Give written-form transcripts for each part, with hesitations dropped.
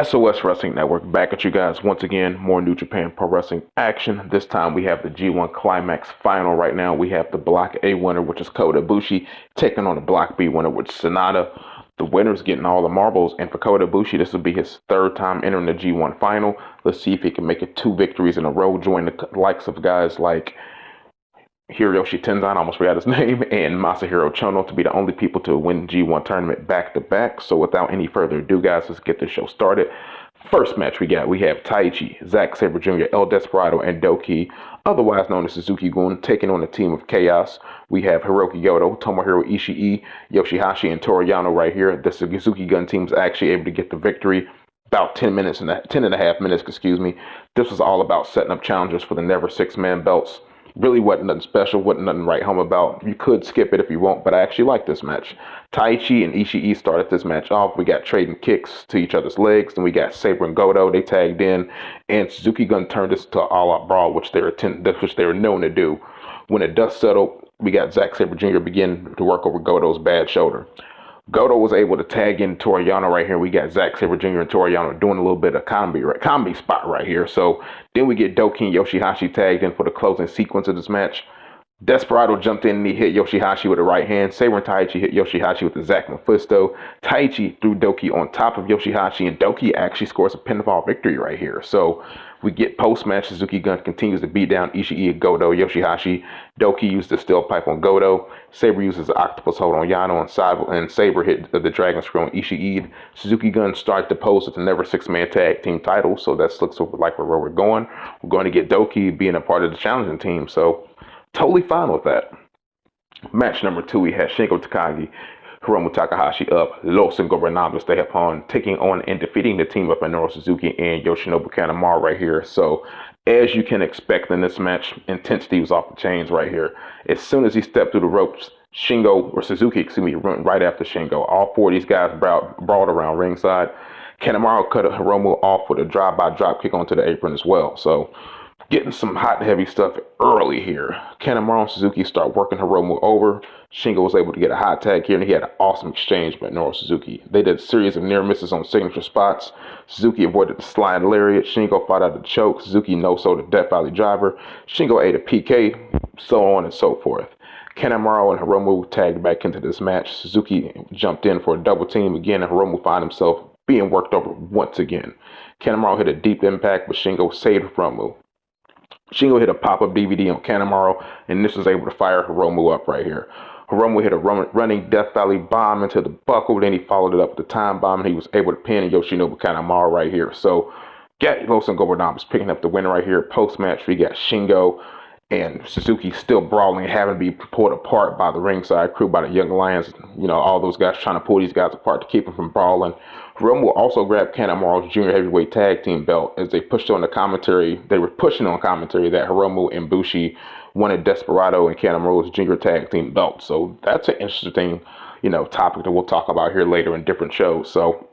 SOS Wrestling Network back at you guys once again. More New Japan Pro Wrestling action. This time we have the G1 Climax final right now. We have the Block A winner, which is Kota Ibushi, taking on the Block B winner, which is Sanada. The winner's getting all the marbles, and for Kota Ibushi, this will be his third time entering the G1 final. Let's see if he can make it 2 victories in a row, join the likes of guys like Hiroshi Tenzan, I almost forgot his name, and Masahiro Chono to be the only people to win G1 tournament back-to-back. So without any further ado, guys, let's get this show started. First match we have Taichi, Zack Sabre Jr., El Desperado, and Doki, otherwise known as Suzuki-gun, taking on the team of Chaos. We have Hiroki Goto, Tomohiro Ishii, Yoshihashi, and Toru Yano right here. The Suzuki-gun team is actually able to get the victory. About 10 and a half minutes, excuse me. This was all about setting up challengers for the Never Six-Man belts. Really wasn't nothing special, wasn't nothing to write home about. You could skip it if you want, but I actually like this match. Taichi and Ishii started this match off. We got trading kicks to each other's legs. Then we got Sabre and Goto. They tagged in. And Suzuki-gun turned this to an all-out brawl, which they were known to do. When the dust settled, we got Zack Sabre Jr. begin to work over Goto's bad shoulder. Goto was able to tag in Toru Yano right here. We got Zack Sabre Jr. and Toru Yano doing a little bit of comedy spot right here. So then we get Doki and Yoshihashi tagged in for the closing sequence of this match. Desperado jumped in and he hit Yoshihashi with the right hand. Sabre and Taichi hit Yoshihashi with the Zack Mephisto. Taichi threw Doki on top of Yoshihashi, and Doki actually scores a pinfall victory right here. So we get post-match, Suzuki-gun continues to beat down Ishii and Goto, Yoshihashi. Doki used the steel pipe on Goto. Sabre uses the octopus hold on Yano, and Sabre hit the dragon screw on Ishii. Suzuki-gun started to pose with the Never Six-Man Tag Team title, so that looks like where we're going. We're going to get Doki being a part of the challenging team, so totally fine with that. Match number 2, we had Shingo Takagi, Hiromu Takahashi up, Los Ingobernables de Japón, taking on and defeating the team of Minoru Suzuki and Yoshinobu Kanemaru right here. So, as you can expect in this match, intensity was off the chains right here. As soon as he stepped through the ropes, Suzuki went right after Shingo. All 4 of these guys brawled around ringside. Kanemaru cut Hiromu off with a drive-by drop kick onto the apron as well. So, getting some hot and heavy stuff early here. Kanemaru and Suzuki start working Hiromu over. Shingo was able to get a hot tag here, and he had an awesome exchange with Minoru Suzuki. They did a series of near misses on signature spots. Suzuki avoided the slide lariat. Shingo fought out the choke. Suzuki no-sold the Death Valley driver. Shingo ate a PK, so on and so forth. Kanemaru and Hiromu tagged back into this match. Suzuki jumped in for a double team again, and Hiromu found himself being worked over once again. Kanemaru hit a deep impact, but Shingo saved Hiromu. Shingo hit a pop-up DVD on Kanemaru, and this was able to fire Hiromu up right here. Hiromu hit a running Death Valley bomb into the buckle, then he followed it up with the time bomb, and he was able to pin Yoshinobu Kanemaru right here. So, got Los Ingobernables picking up the win right here. Post-match, we got Shingo and Suzuki still brawling, having to be pulled apart by the ringside crew, by the Young Lions. You know, all those guys trying to pull these guys apart to keep them from brawling. Hiromu also grabbed Kanemaru's junior heavyweight tag team belt as they pushed on the commentary. They were pushing on commentary that Hiromu and Bushi wanted Desperado and Kanemaru's junior tag team belt. So that's an interesting, topic that we'll talk about here later in different shows. So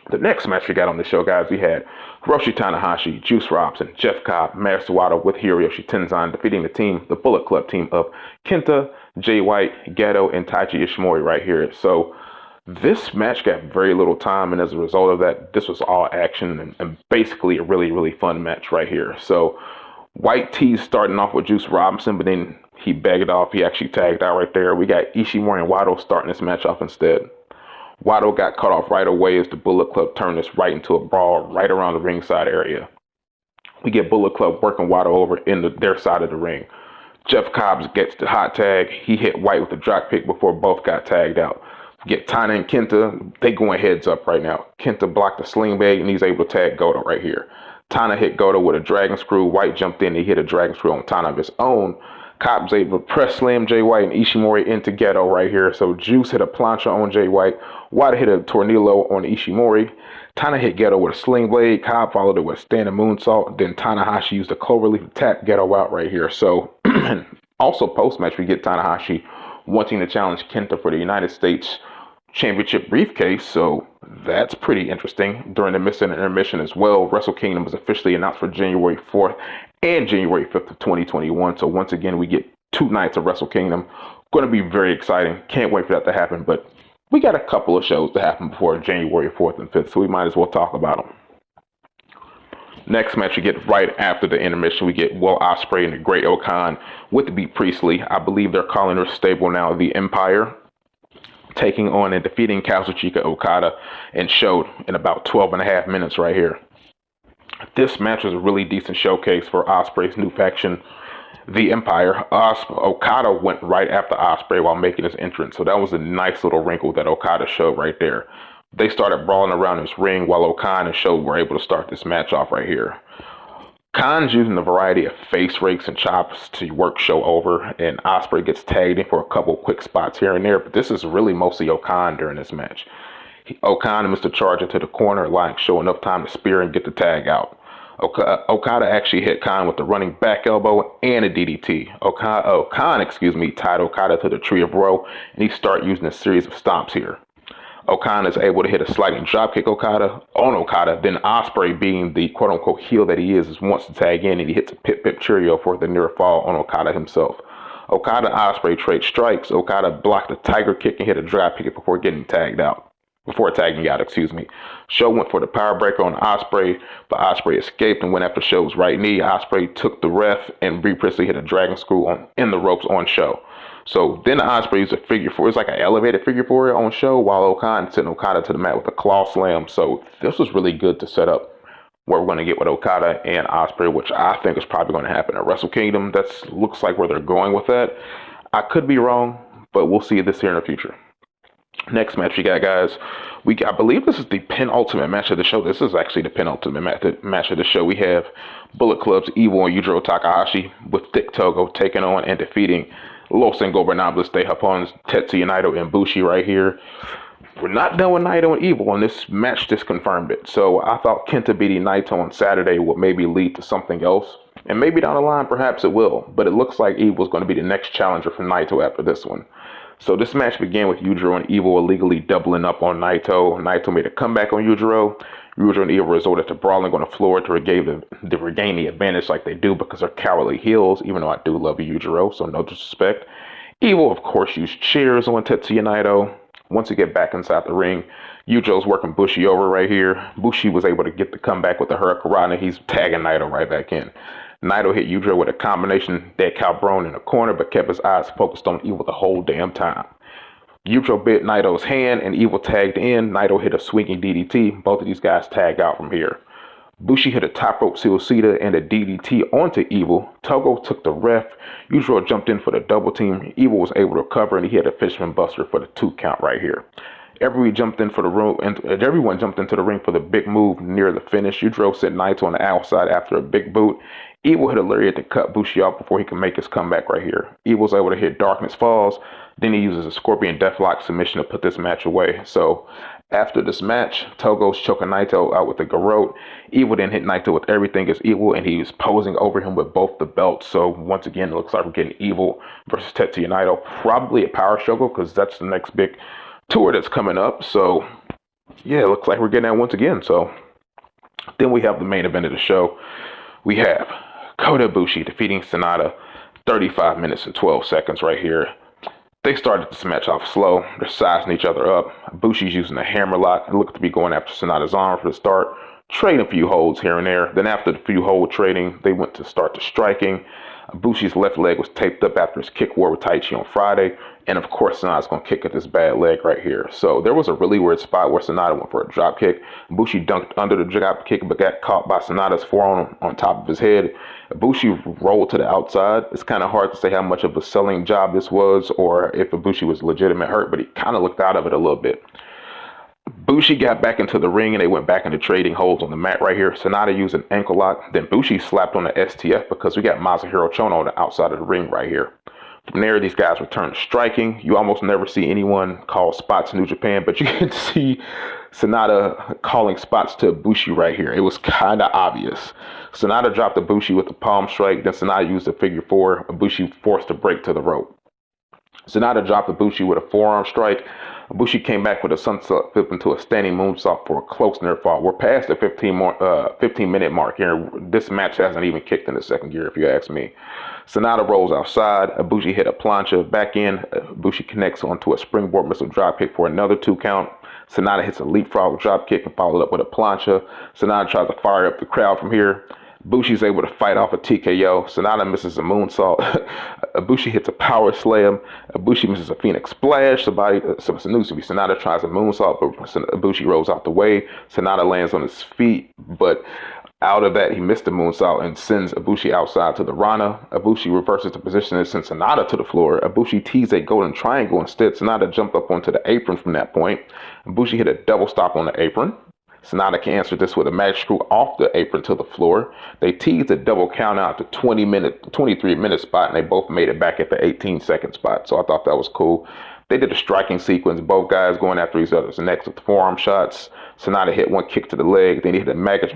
the next match we got on the show, guys, we had Hiroshi Tanahashi, Juice Robinson, Jeff Cobb, Master Wato with Hiroshi Tenzan defeating the Bullet Club team of Kenta, Jay White, Gedo, and Taiji Ishimori right here. So this match got very little time, and as a result of that, this was all action and basically a really, really fun match right here. So White T's starting off with Juice Robinson, but then he begged off. He actually tagged out right there. We got Ishimori and Wato starting this match off instead. Wato got cut off right away as the Bullet Club turned this right into a brawl right around the ringside area. We get Bullet Club working Wato over in their side of the ring. Jeff Cobb gets the hot tag. He hit White with a drop kick before both got tagged out. Get Tana and Kenta, they going heads up right now. Kenta blocked the sling bag, and he's able to tag Goto right here. Tana hit Goto with a dragon screw. White jumped in and he hit a dragon screw on Tana of his own. Cobb's able to press slam Jay White and Ishimori into Gedo right here. So Juice hit a plancha on Jay White. White hit a tornillo on Ishimori. Tana hit Gedo with a sling blade. Cobb followed it with a standing moonsault. Then Tanahashi used a cloverleaf to tap Gedo out right here. So also post-match, we get Tanahashi wanting to challenge Kenta for the United States Championship briefcase, so that's pretty interesting. During the missing intermission as well, Wrestle Kingdom was officially announced for January 4th and January 5th of 2021. So once again, we get 2 nights of Wrestle Kingdom. Going to be very exciting. Can't wait for that to happen. But we got a couple of shows to happen before January 4th and 5th, so we might as well talk about them. Next match we get right after the intermission, we get Will Ospreay and the Great Okan with the Beat Priestley. I believe they're calling their stable now the Empire, taking on and defeating Kazuchika Okada and showed in about 12.5 minutes right here. This match was a really decent showcase for Ospreay's new faction, the Empire. Okada went right after Ospreay while making his entrance, so that was a nice little wrinkle that Okada showed right there. They started brawling around his ring while Okan and Show were able to start this match off right here. Khan's using a variety of face rakes and chops to work Show over, and Ospreay gets tagged in for a couple quick spots here and there, but this is really mostly Okan during this match. Okan and Mr. Charge into the corner, allowing Show enough time to spear and get the tag out. Okada actually hit Khan with the running back elbow and a DDT. Khan tied Okada to the Tree of Woe, and he started using a series of stomps here. Okada is able to hit a sliding dropkick on Okada, then Ospreay, being the quote-unquote heel that he is wants to tag in, and he hits a pip Cheerio for the near fall on Okada himself. Okada and Ospreay trade strikes. Okada blocked a tiger kick and hit a dropkick before tagging out. Show went for the power breaker on Ospreay, but Ospreay escaped and went after Show's right knee. Ospreay took the ref, and Bea Priestley hit a dragon screw in the ropes on Show. So then Ospreay used a figure four. It's like an elevated figure four on Show, while Okan sent Okada to the mat with a claw slam. So this was really good to set up where we're going to get with Okada and Ospreay, which I think is probably going to happen at Wrestle Kingdom. That looks like where they're going with that. I could be wrong, but we'll see this here in the future. Next match we got, guys. I believe this is the penultimate match of the show. This is actually the penultimate match of the show. We have Bullet Club's Evil and Yujiro Takahashi with Dick Togo taking on and defeating Los Ingobernables de Japon's Tetsuya Naito and Bushi right here. We're not done with Naito and Evil, and this match just confirmed it. So I thought Kenta beating Naito on Saturday would maybe lead to something else. And maybe down the line, perhaps it will. But it looks like Evil is going to be the next challenger for Naito after this one. So this match began with Yujiro and Evil illegally doubling up on Naito. Naito made a comeback on Yujiro. Yujiro and Evil resorted to brawling on the floor to regain the advantage like they do because they're cowardly heels, even though I do love Yujiro, so no disrespect. Evil, of course, used chairs on Tetsuya Naito. Once he get back inside the ring, Yujiro's working Bushi over right here. Bushi was able to get the comeback with the Hurricanrana. He's tagging Naito right back in. Naito hit Yujiro with a combination dead Calbron in the corner, but kept his eyes focused on Evil the whole damn time. Yujiro bit Naito's hand, and Evil tagged in. Naito hit a swinging DDT. Both of these guys tagged out from here. Bushi hit a top rope suicida and a DDT onto Evil. Togo took the ref. Yujiro jumped in for the double team. Evil was able to cover, and he hit a fisherman buster for the 2 count right here. Everyone jumped into the ring for the big move near the finish. Yujiro sent Naito on the outside after a big boot. Evil hit a lariat to cut Bushi off before he could make his comeback right here. Evil's able to hit Darkness Falls. Then he uses a Scorpion Deathlock submission to put this match away. So after this match, Togo's choking Naito out with the garrote. Evil then hit Naito with Everything Is Evil, and he was posing over him with both the belts. So once again, it looks like we're getting Evil versus Tetsuya Naito. Probably a power struggle because that's the next big tour that's coming up. So yeah, it looks like we're getting that once again. So then we have the main event of the show. We have Kota Ibushi defeating Sanada, 35 minutes and 12 seconds right here. They started this match off slow. They're sizing each other up. Ibushi's using a hammerlock and looked to be going after Sanada's arm for the start, trading a few holds here and there. Then after the few hold trading, they went to start the striking. Ibushi's left leg was taped up after his kick war with Taichi on Friday. And of course, Sanada's going to kick at this bad leg right here. So there was a really weird spot where Sanada went for a drop kick. Ibushi dunked under the drop kick but got caught by Sanada's forearm on top of his head. Ibushi rolled to the outside. It's kind of hard to say how much of a selling job this was or if Ibushi was legitimate hurt, but he kind of looked out of it a little bit. Bushi got back into the ring and they went back into trading holds on the mat right here. Sanada used an ankle lock. Then Bushi slapped on the STF because we got Masahiro Chono on the outside of the ring right here. From there, these guys returned to striking. You almost never see anyone call spots in New Japan, but you can see Sanada calling spots to Ibushi right here. It was kind of obvious. Sanada dropped Ibushi with a palm strike. Then Sanada used a figure four. Ibushi forced a break to the rope. Sanada dropped Ibushi with a forearm strike. Ibushi came back with a sunset flip into a standing moonsault for a close near fall. We're past the 15-minute mark here. This match hasn't even kicked in the second gear, if you ask me. Sanada rolls outside. Ibushi hit a plancha back in. Ibushi connects onto a springboard missile dropkick for another 2 count. Sanada hits a leapfrog dropkick and followed up with a plancha. Sanada tries to fire up the crowd from here. Ibushi's able to fight off a TKO. Sanada misses a moonsault. Ibushi hits a power slam. Ibushi misses a Phoenix splash. Sanada tries a moonsault, but Ibushi rolls out the way. Sanada lands on his feet, but out of that, he missed the moonsault and sends Ibushi outside to the Rana. Ibushi reverses the position and sends Sanada to the floor. Ibushi tees a golden triangle instead. Sanada jumped up onto the apron from that point. Ibushi hit a double stop on the apron. Sanada can answer this with a magic screw off the apron to the floor. They teased a double count out to 23-minute spot, and they both made it back at the 18-second spot. So I thought that was cool. They did a striking sequence, both guys going after each other's necks with the forearm shots. Sanada hit one kick to the leg, then he hit a magic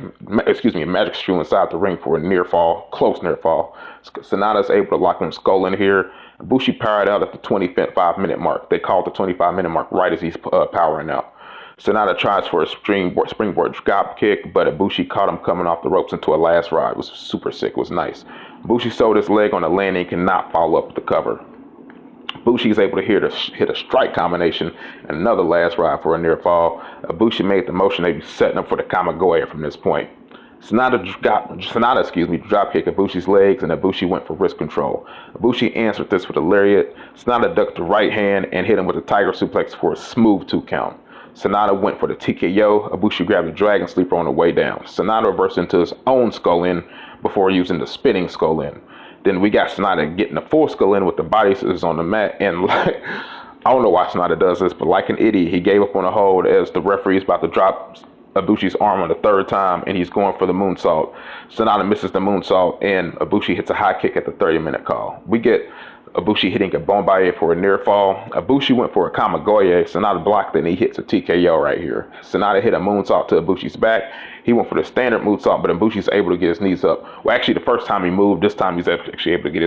screw inside the ring for a near fall, close near fall. Sanada's able to lock him skull in here. Bushi powered out at the 25-minute mark. They called the 25-minute mark right as he's powering out. Sanada tries for a springboard drop kick, but Ibushi caught him coming off the ropes into a last ride. It was super sick. It was nice. Ibushi sold his leg on the landing and cannot follow up with the cover. Ibushi is able to hit a strike combination and another last ride for a near fall. Ibushi made the motion they be setting up for the Kamigoye from this point. Sanada drop kick Ibushi's legs, and Ibushi went for wrist control. Ibushi answered this with a lariat. Sanada ducked the right hand and hit him with a tiger suplex for a smooth 2 count. Sanada went for the TKO. Ibushi grabbed a dragon sleeper on the way down. Sanada reversed into his own skull in before using the spinning skull in. Then we got Sanada getting the full skull in with the body scissors on the mat. And like, I don't know why Sanada does this, but like an idiot, he gave up on a hold as the referee is about to drop Ibushi's arm on the 3rd time, and he's going for the moonsault. Sanada misses the moonsault, and Ibushi hits a high kick at the 30-minute call. We get Ibushi hitting a Bombaye for a near fall. Ibushi went for a Kamigoye. Sanada blocked it, and he hits a TKO right here. Sanada hit a moonsault to Ibushi's back. He went for the standard moonsault, but Ibushi's able to get his knees up. Well, actually, the first time he moved, this time he's actually able to get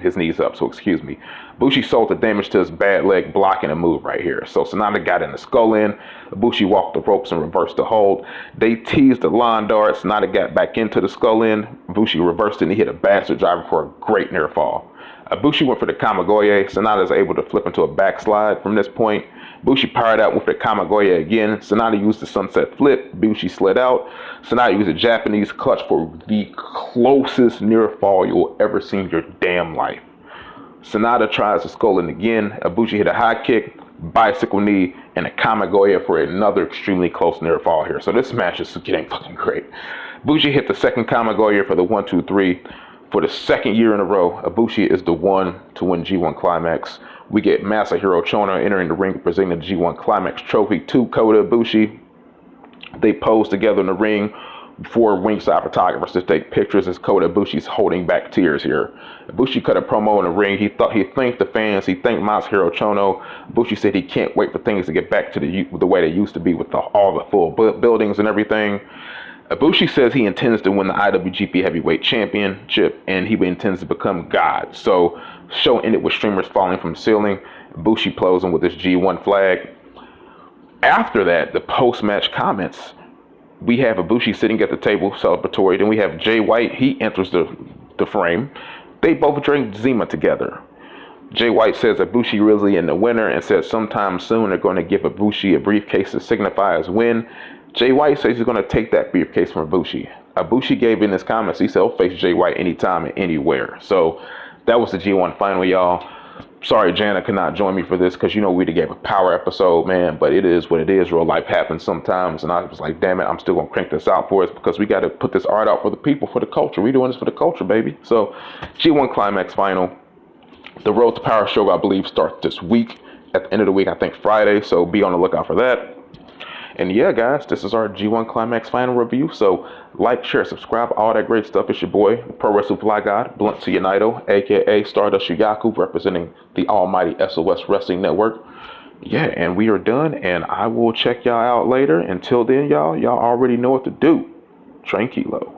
his knees up, so excuse me. Ibushi sold the damage to his bad leg, blocking a move right here. So Sanada got in the skull in. Ibushi walked the ropes and reversed the hold. They teased the lawn dart. Sanada got back into the skull in. Ibushi reversed it, and he hit a bastard driver for a great near fall. Ibushi went for the Kamigoye. Sanada is able to flip into a backslide from this point. Bushi powered out with the Kamigoye again. Sanada used the sunset flip. Bushi slid out. Sanada used a Japanese clutch for the closest near fall you'll ever see in your damn life. Sanada tries to skull in again. Ibushi hit a high kick, bicycle knee, and a Kamigoye for another extremely close near fall here. So this match is getting fucking great. Bushi hit the second Kamigoye for the 1-2-3. For the 2nd year in a row, Ibushi is the one to win G1 Climax. We get Masahiro Chono entering the ring, presenting the G1 Climax trophy to Kota Ibushi. They pose together in the ring for ringside photographers to take pictures as Kota Ibushi's holding back tears here. Ibushi cut a promo in the ring. He thanked the fans. He thanked Masahiro Chono. Ibushi said he can't wait for things to get back to the way they used to be with all the full buildings and everything. Bushi says he intends to win the IWGP Heavyweight Championship, and he intends to become God. So, show ended with streamers falling from the ceiling. Bushi closing with his G1 flag. After that, the post-match comments, we have Ibushi sitting at the table celebratory. Then we have Jay White. He enters the frame. They both drink Zima together. Jay White says Ibushi really in the winner and says sometime soon they're going to give Ibushi a briefcase to signify his win. Jay White says he's going to take that briefcase from Ibushi. Ibushi gave in his comments, he said he'll face Jay White anytime and anywhere. So that was the G1 final, y'all. Sorry, Jana could not join me for this because, you know, we gave a power episode, man. But it is what it is. Real life happens sometimes. And I was like, damn it, I'm still going to crank this out for us because we got to put this art out for the people, for the culture. We doing this for the culture, baby. So G1 Climax final. The Road to Power show, I believe, starts this week. At the end of the week, I think Friday. So be on the lookout for that. And yeah, guys, this is our G1 Climax final review. So like, share, subscribe, all that great stuff. It's your boy, Pro-Wrestling FLYGOD, Blunt to Naito, a.k.a. Stardust Shuyaku, representing the almighty SOS Wrestling Network. Yeah, and we are done, and I will check y'all out later. Until then, y'all already know what to do. Tranquilo.